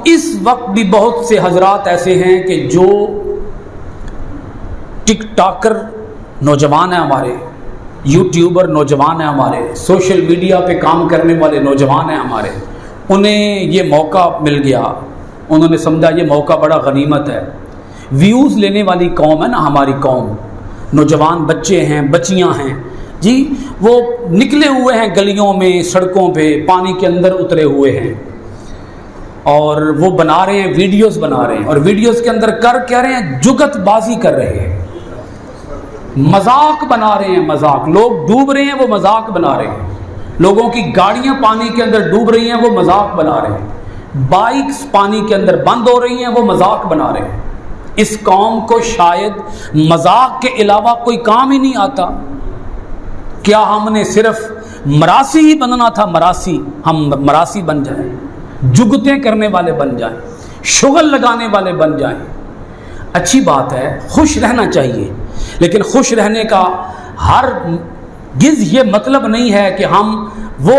اس وقت بھی بہت سے حضرات ایسے ہیں کہ جو ٹک ٹاکر نوجوان ہیں ہمارے، یوٹیوبر نوجوان ہیں ہمارے، سوشل میڈیا پہ کام کرنے والے نوجوان ہیں ہمارے، انہیں یہ موقع مل گیا، انہوں نے سمجھا یہ موقع بڑا غنیمت ہے۔ ویوز لینے والی قوم ہے نا ہماری قوم، نوجوان بچے ہیں، بچیاں ہیں جی، وہ نکلے ہوئے ہیں گلیوں میں، سڑکوں پہ، پانی کے اندر اترے ہوئے ہیں، اور وہ بنا رہے ہیں، ویڈیوز بنا رہے ہیں، اور ویڈیوز کے اندر کہہ رہے ہیں، جگت بازی کر رہے ہیں، مذاق بنا رہے ہیں، مذاق، لوگ ڈوب رہے ہیں وہ مذاق بنا رہے ہیں، لوگوں کی گاڑیاں پانی کے اندر ڈوب رہی ہیں وہ مذاق بنا رہے ہیں، بائکس پانی کے اندر بند ہو رہی ہیں وہ مذاق بنا رہے ہیں۔ اس قوم کو شاید مذاق کے علاوہ کوئی کام ہی نہیں آتا۔ کیا ہم نے صرف مراسی ہی بننا تھا؟ مراسی، ہم مراسی بن جائیں، جگتیں کرنے والے بن جائیں، شغل لگانے والے بن جائیں؟ اچھی بات ہے، خوش رہنا چاہیے، لیکن خوش رہنے کا ہرگز یہ مطلب نہیں ہے کہ ہم وہ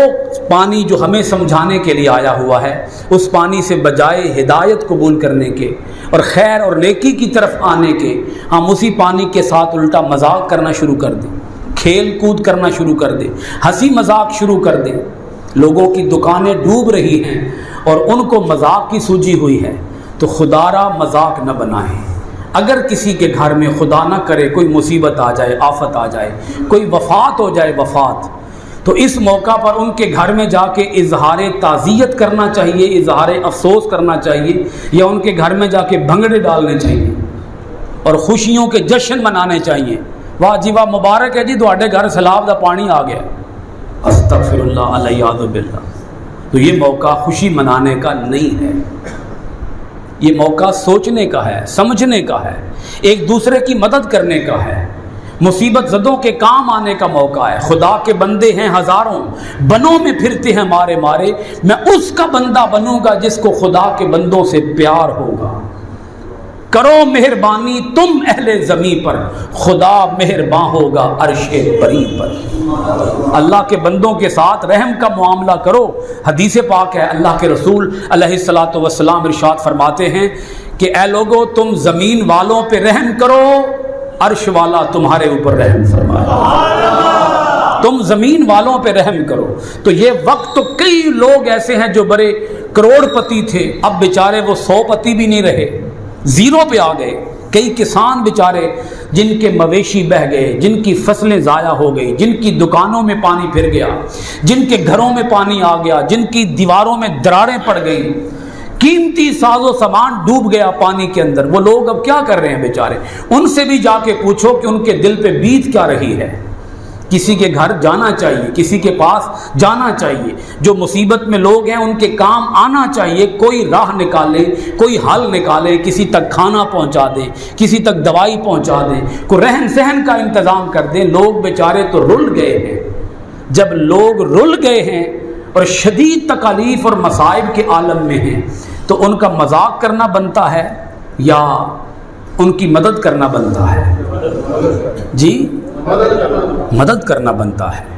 پانی جو ہمیں سمجھانے کے لیے آیا ہوا ہے، اس پانی سے بجائے ہدایت قبول کرنے کے اور خیر اور نیکی کی طرف آنے کے، ہم اسی پانی کے ساتھ الٹا مذاق کرنا شروع کر دیں، کھیل کود کرنا شروع کر دیں، ہنسی مذاق شروع کر دیں۔ لوگوں کی دکانیں ڈوب رہی ہیں اور ان کو مذاق کی سوجی ہوئی ہے، تو خدا را مذاق نہ بنائیں۔ اگر کسی کے گھر میں خدا نہ کرے کوئی مصیبت آ جائے، آفت آ جائے، کوئی وفات ہو جائے، وفات، تو اس موقع پر ان کے گھر میں جا کے اظہار تعزیت کرنا چاہیے، اظہار افسوس کرنا چاہیے، یا ان کے گھر میں جا کے بھنگڑے ڈالنے چاہیے اور خوشیوں کے جشن منانے چاہیے۔ واہ جی واہ، مبارک ہے جی، تواڈے گھر سیلاب دا پانی آ گیا، استغفر اللہ الیاذ باللہ۔ تو یہ موقع خوشی منانے کا نہیں ہے، یہ موقع سوچنے کا ہے، سمجھنے کا ہے، ایک دوسرے کی مدد کرنے کا ہے، مصیبت زدوں کے کام آنے کا موقع ہے۔ خدا کے بندے ہیں ہزاروں، بنوں میں پھرتے ہیں مارے مارے، میں اس کا بندہ بنوں گا جس کو خدا کے بندوں سے پیار ہوگا۔ کرو مہربانی تم اہل زمین پر، خدا مہرباں ہوگا عرش بری پر۔ اللہ کے بندوں کے ساتھ رحم کا معاملہ کرو۔ حدیث پاک ہے، اللہ کے رسول علیہ الصلاۃ والسلام ارشاد فرماتے ہیں کہ اے لوگو تم زمین والوں پہ رحم کرو، عرش والا تمہارے اوپر رحم فرمائے۔ تم زمین والوں پہ رحم کرو۔ تو یہ وقت تو کئی لوگ ایسے ہیں جو بڑے کروڑ پتی تھے، اب بیچارے وہ 100 پتی بھی نہیں رہے، زیرو پہ آ گئے۔ کئی کسان بیچارے جن کے مویشی بہہ گئے، جن کی فصلیں ضائع ہو گئی، جن کی دکانوں میں پانی پھر گیا، جن کے گھروں میں پانی آ گیا، جن کی دیواروں میں دراڑیں پڑ گئیں، قیمتی ساز و سامان ڈوب گیا پانی کے اندر، وہ لوگ اب کیا کر رہے ہیں بیچارے؟ ان سے بھی جا کے پوچھو کہ ان کے دل پہ بیت کیا رہی ہے۔ کسی کے گھر جانا چاہیے، کسی کے پاس جانا چاہیے، جو مصیبت میں لوگ ہیں ان کے کام آنا چاہیے، کوئی راہ نکالے، کوئی حل نکالے، کسی تک کھانا پہنچا دے، کسی تک دوائی پہنچا دے، کوئی رہن سہن کا انتظام کر دے۔ لوگ بیچارے تو رل گئے ہیں۔ جب لوگ رل گئے ہیں اور شدید تکالیف اور مصائب کے عالم میں ہیں، تو ان کا مذاق کرنا بنتا ہے یا ان کی مدد کرنا بنتا ہے؟ جی، مدد کرنا بنتا ہے۔